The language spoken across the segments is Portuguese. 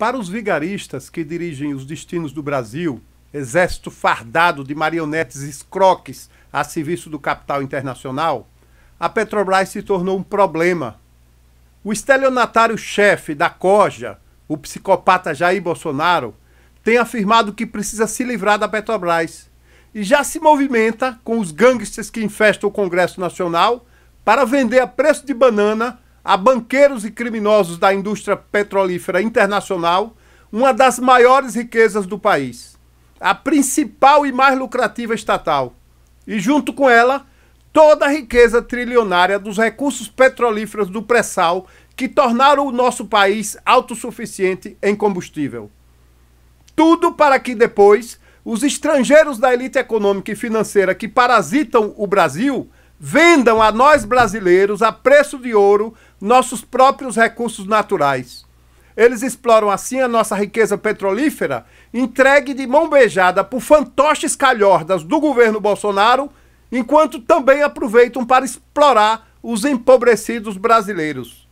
Para os vigaristas que dirigem os destinos do Brasil, exército fardado de marionetes escroques a serviço do capital internacional, a Petrobras se tornou um problema. O estelionatário-chefe da Corja, o psicopata Jair Bolsonaro, tem afirmado que precisa se livrar da Petrobras e já se movimenta com os gangsters que infestam o Congresso Nacional para vender a preço de banana a banqueiros e criminosos da indústria petrolífera internacional uma das maiores riquezas do país, a principal e mais lucrativa estatal, e junto com ela, toda a riqueza trilionária dos recursos petrolíferos do pré-sal que tornaram o nosso país autossuficiente em combustível. Tudo para que depois os estrangeiros da elite econômica e financeira que parasitam o Brasil vendam a nós brasileiros a preço de ouro nossos próprios recursos naturais. Eles exploram assim a nossa riqueza petrolífera, entregue de mão beijada por fantoches calhordas do governo Bolsonaro, enquanto também aproveitam para explorar os empobrecidos brasileiros,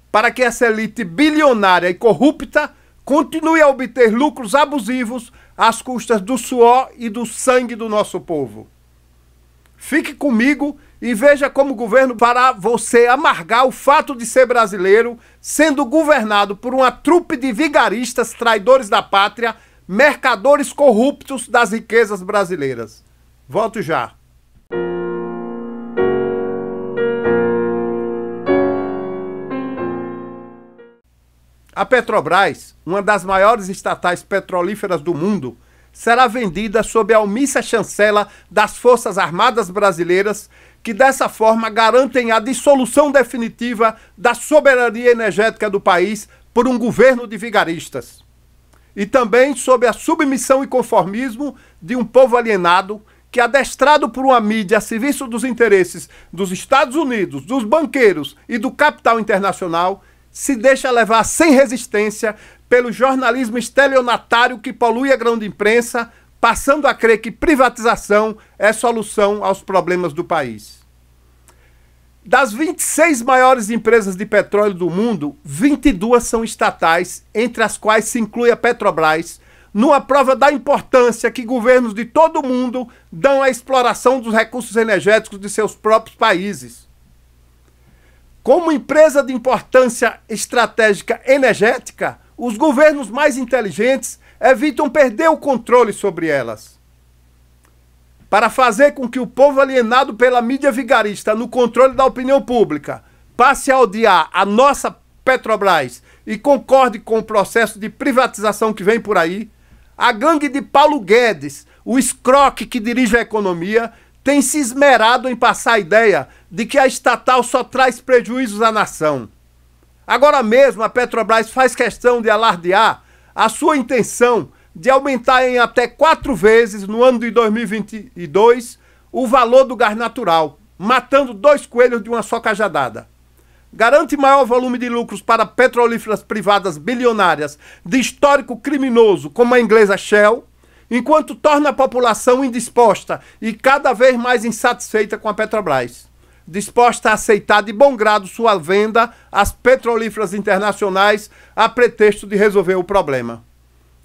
para que essa elite bilionária e corrupta continue a obter lucros abusivos às custas do suor e do sangue do nosso povo. Fique comigo e veja como o governo fará você amargar o fato de ser brasileiro, sendo governado por uma trupe de vigaristas traidores da pátria, mercadores corruptos das riquezas brasileiras. Volto já. A Petrobras, uma das maiores estatais petrolíferas do mundo, será vendida sob a omissa chancela das Forças Armadas Brasileiras, que dessa forma garantem a dissolução definitiva da soberania energética do país por um governo de vigaristas. E também sob a submissão e conformismo de um povo alienado que, adestrado por uma mídia a serviço dos interesses dos Estados Unidos, dos banqueiros e do capital internacional, se deixa levar sem resistência pelo jornalismo estelionatário que polui a grande imprensa, passando a crer que privatização é solução aos problemas do país. Das 26 maiores empresas de petróleo do mundo, 22 são estatais, entre as quais se inclui a Petrobras, numa prova da importância que governos de todo o mundo dão à exploração dos recursos energéticos de seus próprios países. Como empresa de importância estratégica energética, os governos mais inteligentes evitam perder o controle sobre elas. Para fazer com que o povo alienado pela mídia vigarista no controle da opinião pública passe a odiar a nossa Petrobras e concorde com o processo de privatização que vem por aí, a gangue de Paulo Guedes, o escroque que dirige a economia, tem se esmerado em passar a ideia de que a estatal só traz prejuízos à nação. Agora mesmo a Petrobras faz questão de alardear a sua intenção de aumentar em até 4 vezes no ano de 2022 o valor do gás natural, matando 2 coelhos de uma só cajadada. Garante maior volume de lucros para petrolíferas privadas bilionárias de histórico criminoso como a inglesa Shell, enquanto torna a população indisposta e cada vez mais insatisfeita com a Petrobras, disposta a aceitar de bom grado sua venda às petrolíferas internacionais a pretexto de resolver o problema.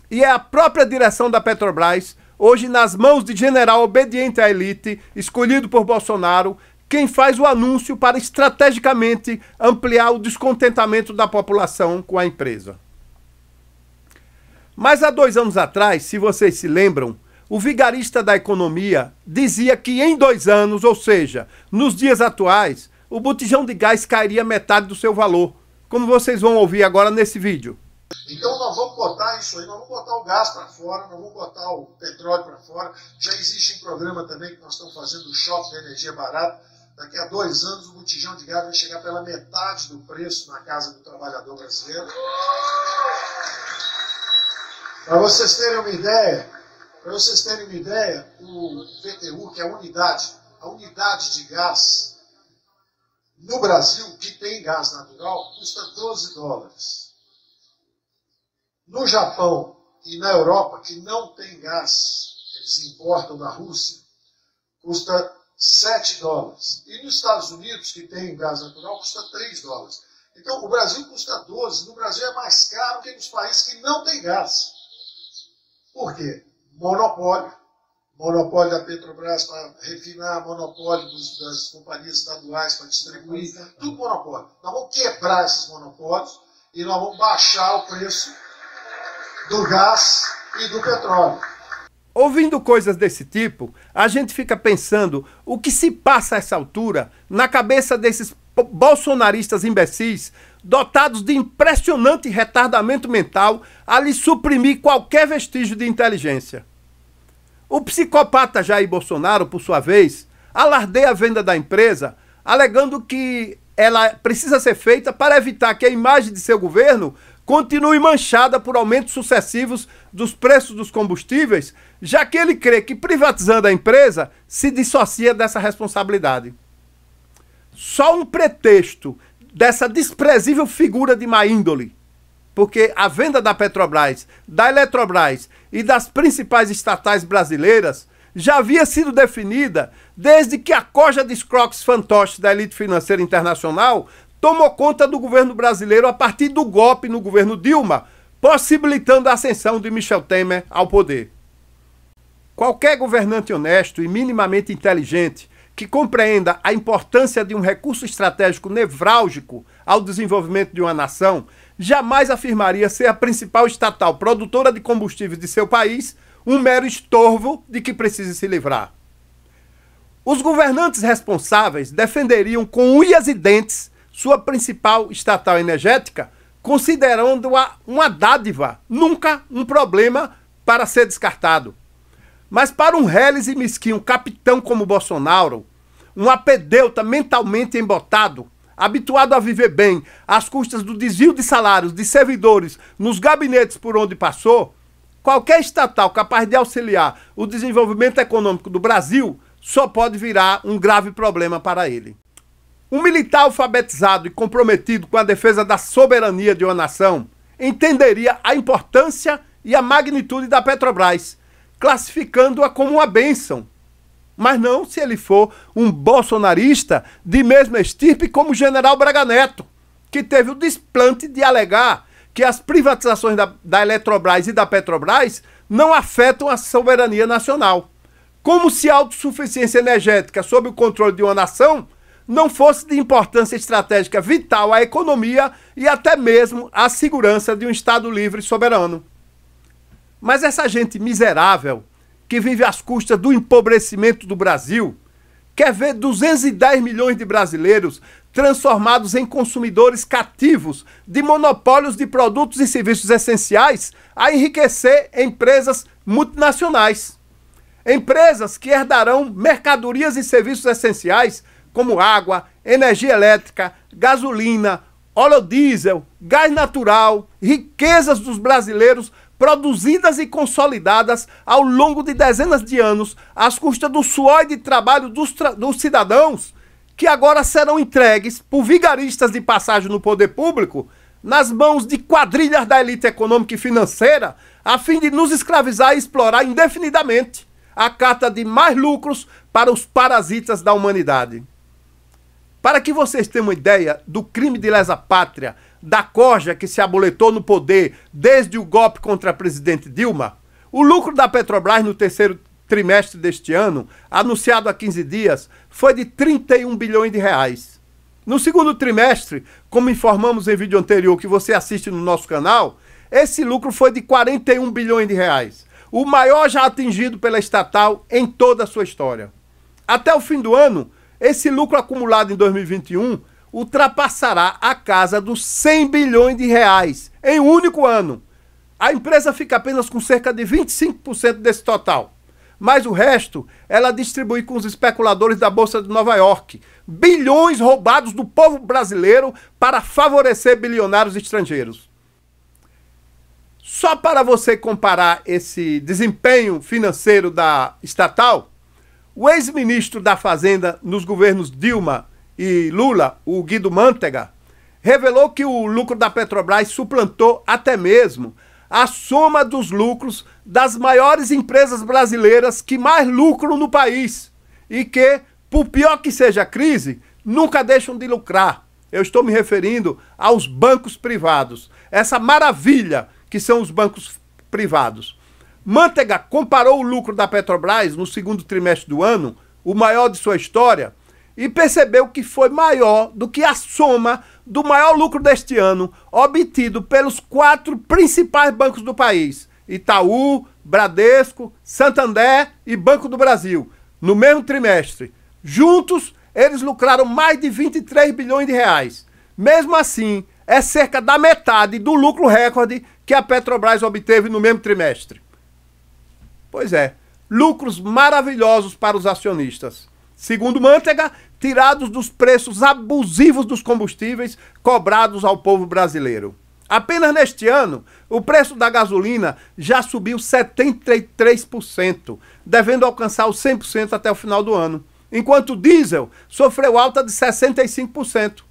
E é a própria direção da Petrobras, hoje nas mãos de general obediente à elite, escolhido por Bolsonaro, quem faz o anúncio para estrategicamente ampliar o descontentamento da população com a empresa. Mas há 2 anos atrás, se vocês se lembram, o vigarista da economia dizia que em 2 anos, ou seja, nos dias atuais, o botijão de gás cairia metade do seu valor, como vocês vão ouvir agora nesse vídeo. Então nós vamos botar isso aí, nós vamos botar o gás para fora, nós vamos botar o petróleo para fora. Já existe um programa também que nós estamos fazendo, o Shopping da Energia Barata. Daqui a 2 anos o botijão de gás vai chegar pela metade do preço na casa do trabalhador brasileiro. Para vocês terem uma ideia, o VTU, que é a unidade de gás no Brasil, que tem gás natural, custa 12 dólares. No Japão e na Europa, que não tem gás, eles importam da Rússia, custa 7 dólares. E nos Estados Unidos, que tem gás natural, custa 3 dólares. Então, o Brasil custa 12, no Brasil é mais caro que nos países que não têm gás. Por quê? Monopólio. Monopólio da Petrobras para refinar, monopólio das companhias estaduais para distribuir, tudo monopólio. Nós vamos quebrar esses monopólios e nós vamos baixar o preço do gás e do petróleo. Ouvindo coisas desse tipo, a gente fica pensando o que se passa a essa altura na cabeça desses bolsonaristas imbecis, dotados de impressionante retardamento mental a lhe suprimir qualquer vestígio de inteligência. O psicopata Jair Bolsonaro, por sua vez, alardeia a venda da empresa, alegando que ela precisa ser feita para evitar que a imagem de seu governo continue manchada por aumentos sucessivos dos preços dos combustíveis, já que ele crê que privatizando a empresa se dissocia dessa responsabilidade. Só um pretexto dessa desprezível figura de má índole, porque a venda da Petrobras, da Eletrobras e das principais estatais brasileiras já havia sido definida desde que a corja de escroques fantoches da elite financeira internacional tomou conta do governo brasileiro a partir do golpe no governo Dilma, possibilitando a ascensão de Michel Temer ao poder. Qualquer governante honesto e minimamente inteligente que compreenda a importância de um recurso estratégico nevrálgico ao desenvolvimento de uma nação jamais afirmaria ser a principal estatal produtora de combustíveis de seu país um mero estorvo de que precise se livrar. Os governantes responsáveis defenderiam com unhas e dentes sua principal estatal energética, considerando-a uma dádiva, nunca um problema para ser descartado. Mas para um reles e mesquinho capitão como Bolsonaro, um apedeuta mentalmente embotado, habituado a viver bem às custas do desvio de salários de servidores nos gabinetes por onde passou, qualquer estatal capaz de auxiliar o desenvolvimento econômico do Brasil só pode virar um grave problema para ele. Um militar alfabetizado e comprometido com a defesa da soberania de uma nação entenderia a importância e a magnitude da Petrobras, classificando-a como uma bênção. Mas não se ele for um bolsonarista de mesma estirpe como o general Braga Neto, que teve o desplante de alegar que as privatizações da Eletrobras e da Petrobras não afetam a soberania nacional. Como se a autossuficiência energética sob o controle de uma nação não fosse de importância estratégica vital à economia e até mesmo à segurança de um Estado livre e soberano. Mas essa gente miserável, que vive às custas do empobrecimento do Brasil, quer ver 210 milhões de brasileiros transformados em consumidores cativos de monopólios de produtos e serviços essenciais a enriquecer empresas multinacionais. Empresas que herdarão mercadorias e serviços essenciais como água, energia elétrica, gasolina, óleo diesel, gás natural, riquezas dos brasileiros produzidas e consolidadas ao longo de dezenas de anos, às custas do suor e de trabalho dos cidadãos, que agora serão entregues por vigaristas de passagem no poder público, nas mãos de quadrilhas da elite econômica e financeira, a fim de nos escravizar e explorar indefinidamente, a cata de mais lucros para os parasitas da humanidade. Para que vocês tenham uma ideia do crime de lesa-pátria da corja que se aboletou no poder desde o golpe contra a presidente Dilma, o lucro da Petrobras no terceiro trimestre deste ano, anunciado há 15 dias, foi de 31 bilhões de reais. No segundo trimestre, como informamos em vídeo anterior que você assiste no nosso canal, esse lucro foi de 41 bilhões de reais, o maior já atingido pela estatal em toda a sua história. Até o fim do ano, esse lucro acumulado em 2021 ultrapassará a casa dos 100 bilhões de reais em um único ano. A empresa fica apenas com cerca de 25% desse total. Mas o resto, ela distribui com os especuladores da Bolsa de Nova York. Bilhões roubados do povo brasileiro para favorecer bilionários estrangeiros. Só para você comparar esse desempenho financeiro da estatal, o ex-ministro da Fazenda nos governos Dilma e Lula, o Guido Mantega, revelou que o lucro da Petrobras suplantou até mesmo a soma dos lucros das maiores empresas brasileiras que mais lucram no país e que, por pior que seja a crise, nunca deixam de lucrar, Eu estou me referindo aos bancos privados. Essa maravilha que são os bancos privados. Manteiga comparou o lucro da Petrobras no segundo trimestre do ano, o maior de sua história, e percebeu que foi maior do que a soma do maior lucro deste ano, obtido pelos 4 principais bancos do país: Itaú, Bradesco, Santander e Banco do Brasil, no mesmo trimestre. Juntos, eles lucraram mais de 23 bilhões de reais. Mesmo assim, é cerca da metade do lucro recorde que a Petrobras obteve no mesmo trimestre. Pois é, lucros maravilhosos para os acionistas. Segundo Manteiga, tirados dos preços abusivos dos combustíveis cobrados ao povo brasileiro. Apenas neste ano, o preço da gasolina já subiu 73%, devendo alcançar os 100% até o final do ano, enquanto o diesel sofreu alta de 65%.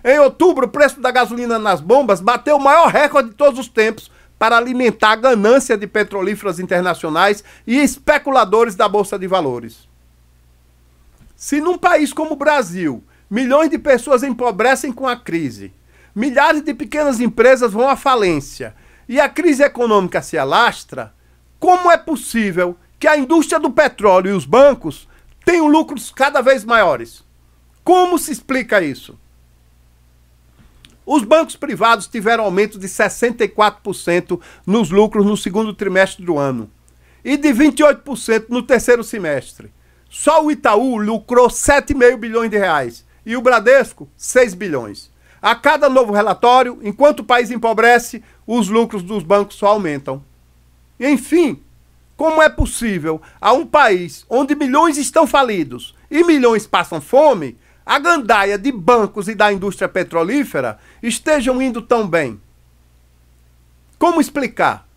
Em outubro, o preço da gasolina nas bombas bateu o maior recorde de todos os tempos para alimentar a ganância de petrolíferas internacionais e especuladores da Bolsa de Valores. Se num país como o Brasil, milhões de pessoas empobrecem com a crise, milhares de pequenas empresas vão à falência e a crise econômica se alastra, como é possível que a indústria do petróleo e os bancos tenham lucros cada vez maiores? Como se explica isso? Os bancos privados tiveram aumento de 64% nos lucros no segundo trimestre do ano e de 28% no terceiro semestre. Só o Itaú lucrou 7,5 bilhões de reais e o Bradesco 6 bilhões. A cada novo relatório, enquanto o país empobrece, os lucros dos bancos só aumentam. Enfim, como é possível a um país onde milhões estão falidos e milhões passam fome, a gandaia de bancos e da indústria petrolífera estejam indo tão bem? Como explicar?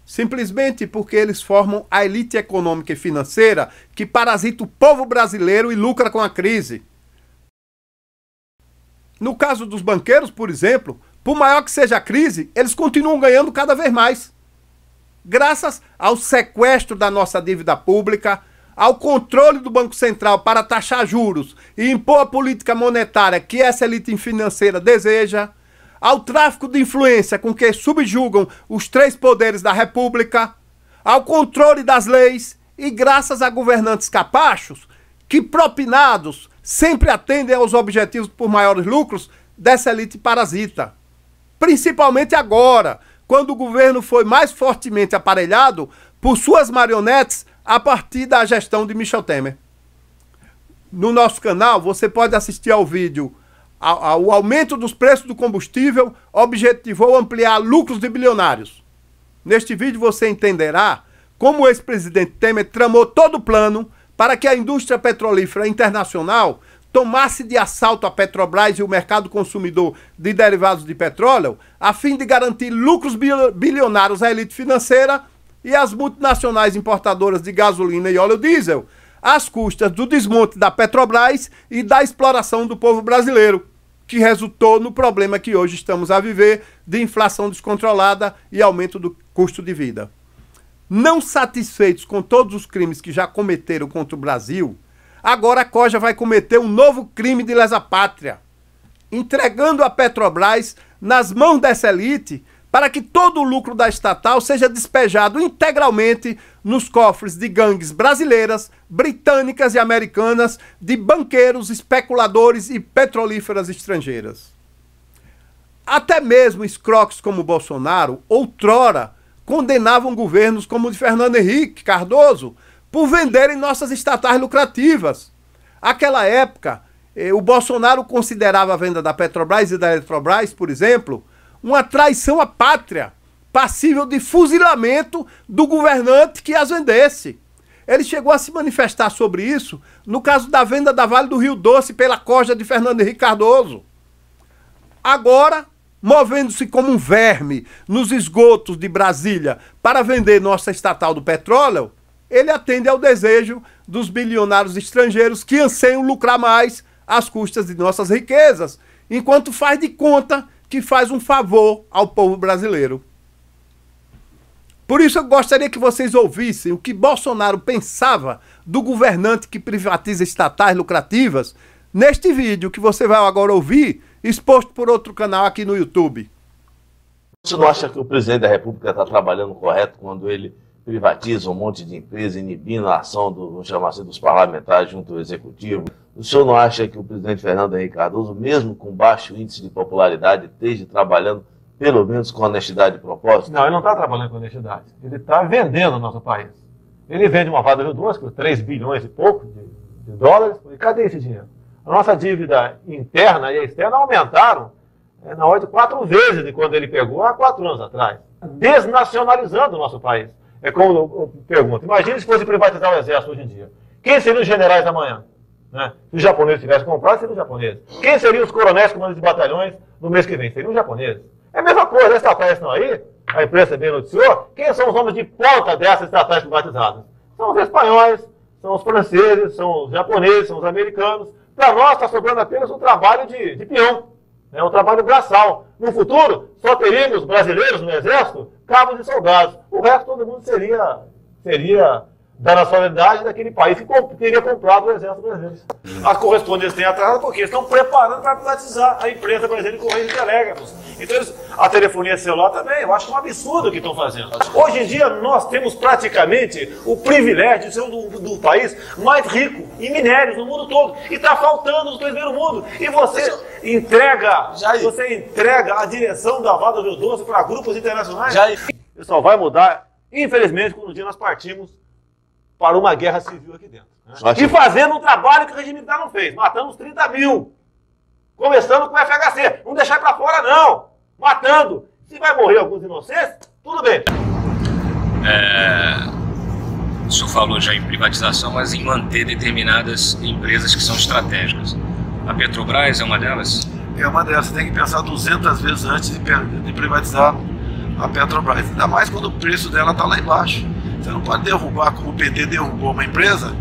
Simplesmente porque eles formam a elite econômica e financeira que parasita o povo brasileiro e lucra com a crise. No caso dos banqueiros, por exemplo, por maior que seja a crise, eles continuam ganhando cada vez mais. Graças ao sequestro da nossa dívida pública, ao controle do Banco Central para taxar juros e impor a política monetária que essa elite financeira deseja, ao tráfico de influência com que subjugam os 3 poderes da República, ao controle das leis e graças a governantes capachos que, propinados, sempre atendem aos objetivos por maiores lucros dessa elite parasita. Principalmente agora, quando o governo foi mais fortemente aparelhado por suas marionetes a partir da gestão de Michel Temer. No nosso canal, você pode assistir ao vídeo o aumento dos preços do combustível objetivou ampliar lucros de bilionários. Neste vídeo você entenderá como o ex-presidente Temer tramou todo o plano para que a indústria petrolífera internacional tomasse de assalto a Petrobras e o mercado consumidor de derivados de petróleo, a fim de garantir lucros bilionários à elite financeira e às multinacionais importadoras de gasolina e óleo diesel, às custas do desmonte da Petrobras e da exploração do povo brasileiro, que resultou no problema que hoje estamos a viver de inflação descontrolada e aumento do custo de vida. Não satisfeitos com todos os crimes que já cometeram contra o Brasil, agora a Coja vai cometer um novo crime de lesa-pátria, entregando a Petrobras nas mãos dessa elite para que todo o lucro da estatal seja despejado integralmente nos cofres de gangues brasileiras, britânicas e americanas, de banqueiros, especuladores e petrolíferas estrangeiras. Até mesmo escroques como Bolsonaro, outrora, condenavam governos como o de Fernando Henrique Cardoso por venderem nossas estatais lucrativas. Naquela época, o Bolsonaro considerava a venda da Petrobras e da Eletrobras, por exemplo, uma traição à pátria, passível de fuzilamento do governante que as vendesse. Ele chegou a se manifestar sobre isso no caso da venda da Vale do Rio Doce pela Coja de Fernando Henrique Cardoso. Agora, movendo-se como um verme nos esgotos de Brasília para vender nossa estatal do petróleo, ele atende ao desejo dos bilionários estrangeiros que anseiam lucrar mais às custas de nossas riquezas, enquanto faz de conta que faz um favor ao povo brasileiro. Por isso eu gostaria que vocês ouvissem o que Bolsonaro pensava do governante que privatiza estatais lucrativas neste vídeo que você vai agora ouvir exposto por outro canal aqui no YouTube. Você não acha que o presidente da República está trabalhando correto quando ele privatiza um monte de empresa, inibindo a ação vamos chamar assim, dos parlamentares junto ao executivo? O senhor não acha que o presidente Fernando Henrique Cardoso, mesmo com baixo índice de popularidade, esteja trabalhando pelo menos com honestidade e propósito? Não, ele não está trabalhando com honestidade. Ele está vendendo o nosso país. Ele vende uma Vale do Rio Doce por 3 bilhões e pouco de dólares. E cadê esse dinheiro? A nossa dívida interna e externa aumentaram na ordem de 4 vezes de quando ele pegou há 4 anos atrás. Desnacionalizando o nosso país. É como eu pergunto. Imagine se fosse privatizar o exército hoje em dia. Quem seriam os generais amanhã? Né? Se os japoneses tivessem comprado, seriam os japoneses. Quem seriam os coronéis comandantes de batalhões no mês que vem? Seriam os japoneses. É a mesma coisa, as estatais estão aí, a imprensa bem noticiou. Quem são os homens de ponta dessas estatais privatizadas? São os espanhóis, são os franceses, são os japoneses, são os americanos. Para nós está sobrando apenas um trabalho de peão, né? Um trabalho braçal. No futuro, só teríamos brasileiros no exército, cabos e soldados. O resto todo mundo seria da nacionalidade daquele país que teria comprado o exército brasileiro. As correspondências têm atrasado porque eles estão preparando para privatizar a empresa brasileira de Correios e Telégrafos. Então, a telefonia celular também, eu acho um absurdo o que estão fazendo. Hoje em dia, nós temos praticamente o privilégio de ser do país mais rico em minérios no mundo todo. E está faltando os dois no mundo. E você entrega a direção da Vale do Rio Doce para grupos internacionais. Isso só vai mudar, infelizmente, quando um dia nós partimos para uma guerra civil aqui dentro. Né? E fazendo um trabalho que o regime militar não fez. Matando uns 30 mil. Começando com o FHC. Não deixar para fora, não. Matando. Se vai morrer alguns inocentes, tudo bem. O senhor falou já em privatização, mas em manter determinadas empresas que são estratégicas. A Petrobras é uma delas? É uma delas. Você tem que pensar 200 vezes antes de privatizar a Petrobras. Ainda mais quando o preço dela está lá embaixo. Você não pode derrubar como o PT derrubou uma empresa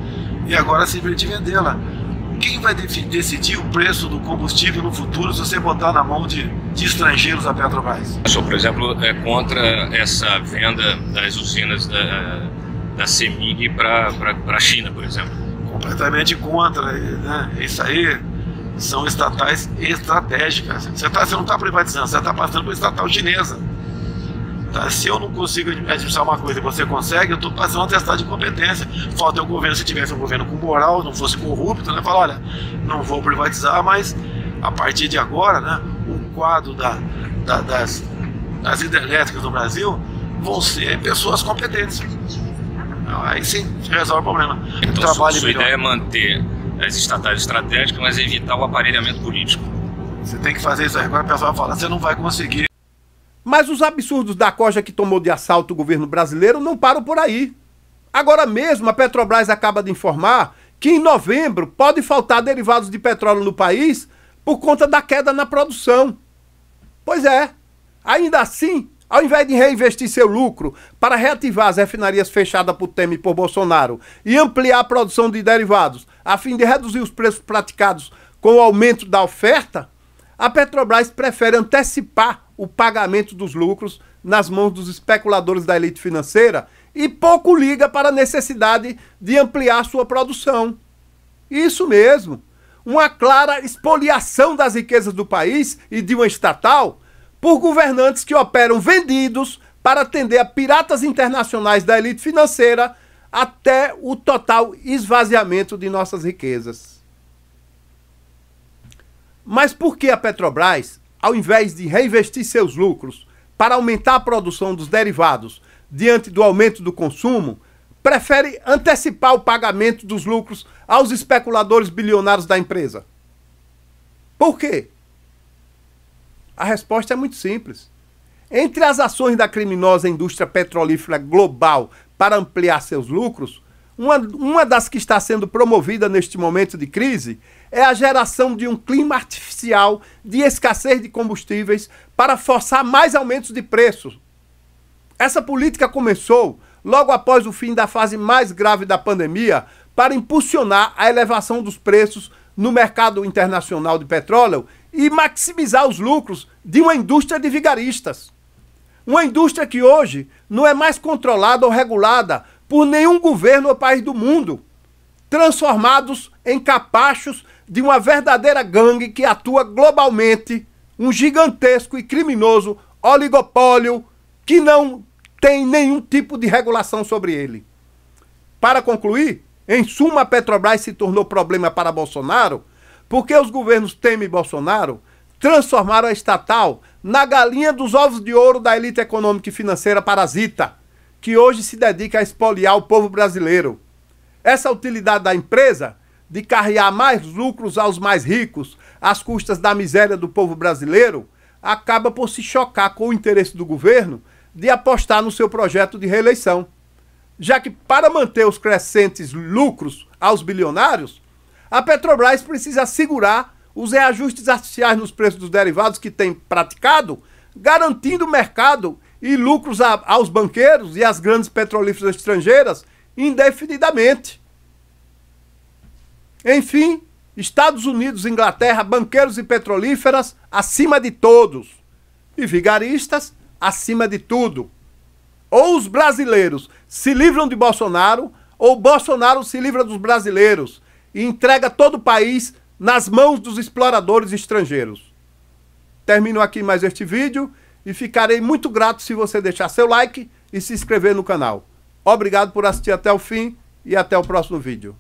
e agora simplesmente vendê-la. Quem vai decidir o preço do combustível no futuro se você botar na mão de estrangeiros a Petrobras? O senhor, por exemplo, é contra essa venda das usinas da CEMIG para a China, por exemplo? Completamente contra, né? Isso aí são estatais estratégicas. Você não está privatizando, você está passando por estatal chinesa. Tá? Se eu não consigo administrar uma coisa e você consegue, eu estou passando um testado de competência. Falta o governo, se tivesse um governo com moral, não fosse corrupto, né? Falar, olha, não vou privatizar, mas a partir de agora, né, o quadro das hidrelétricas do Brasil vão ser pessoas competentes. Aí sim, resolve o problema. Então, sua ideia é manter as estatais estratégicas, mas evitar o aparelhamento político. Você tem que fazer isso aí. Agora o pessoal fala, você não vai conseguir. Mas os absurdos da corja que tomou de assalto o governo brasileiro não param por aí. Agora mesmo, a Petrobras acaba de informar que em novembro pode faltar derivados de petróleo no país por conta da queda na produção. Pois é. Ainda assim, ao invés de reinvestir seu lucro para reativar as refinarias fechadas por Temer e por Bolsonaro e ampliar a produção de derivados a fim de reduzir os preços praticados com o aumento da oferta, a Petrobras prefere antecipar o pagamento dos lucros nas mãos dos especuladores da elite financeira e pouco liga para a necessidade de ampliar sua produção. Isso mesmo, uma clara expoliação das riquezas do país e de uma estatal por governantes que operam vendidos para atender a piratas internacionais da elite financeira até o total esvaziamento de nossas riquezas. Mas por que a Petrobras, ao invés de reinvestir seus lucros para aumentar a produção dos derivados diante do aumento do consumo, prefere antecipar o pagamento dos lucros aos especuladores bilionários da empresa? Por quê? A resposta é muito simples. Entre as ações da criminosa indústria petrolífera global para ampliar seus lucros, uma das que está sendo promovida neste momento de crise é a geração de um clima artificial de escassez de combustíveis para forçar mais aumentos de preços. Essa política começou logo após o fim da fase mais grave da pandemia para impulsionar a elevação dos preços no mercado internacional de petróleo e maximizar os lucros de uma indústria de vigaristas. Uma indústria que hoje não é mais controlada ou regulada por nenhum governo ou país do mundo, transformados em capachos de uma verdadeira gangue que atua globalmente, um gigantesco e criminoso oligopólio que não tem nenhum tipo de regulação sobre ele. Para concluir, em suma, a Petrobras se tornou problema para Bolsonaro porque os governos Temer e Bolsonaro transformaram a estatal na galinha dos ovos de ouro da elite econômica e financeira parasita, que hoje se dedica a espoliar o povo brasileiro. Essa utilidade da empresa de carrear mais lucros aos mais ricos às custas da miséria do povo brasileiro acaba por se chocar com o interesse do governo de apostar no seu projeto de reeleição. Já que, para manter os crescentes lucros aos bilionários, a Petrobras precisa assegurar os reajustes artificiais nos preços dos derivados que tem praticado, garantindo o mercado e lucros aos banqueiros e às grandes petrolíferas estrangeiras indefinidamente. Enfim, Estados Unidos, Inglaterra, banqueiros e petrolíferas acima de todos. E vigaristas acima de tudo. Ou os brasileiros se livram de Bolsonaro, ou Bolsonaro se livra dos brasileiros e entrega todo o país nas mãos dos exploradores estrangeiros. Termino aqui mais este vídeo e ficarei muito grato se você deixar seu like e se inscrever no canal. Obrigado por assistir até o fim e até o próximo vídeo.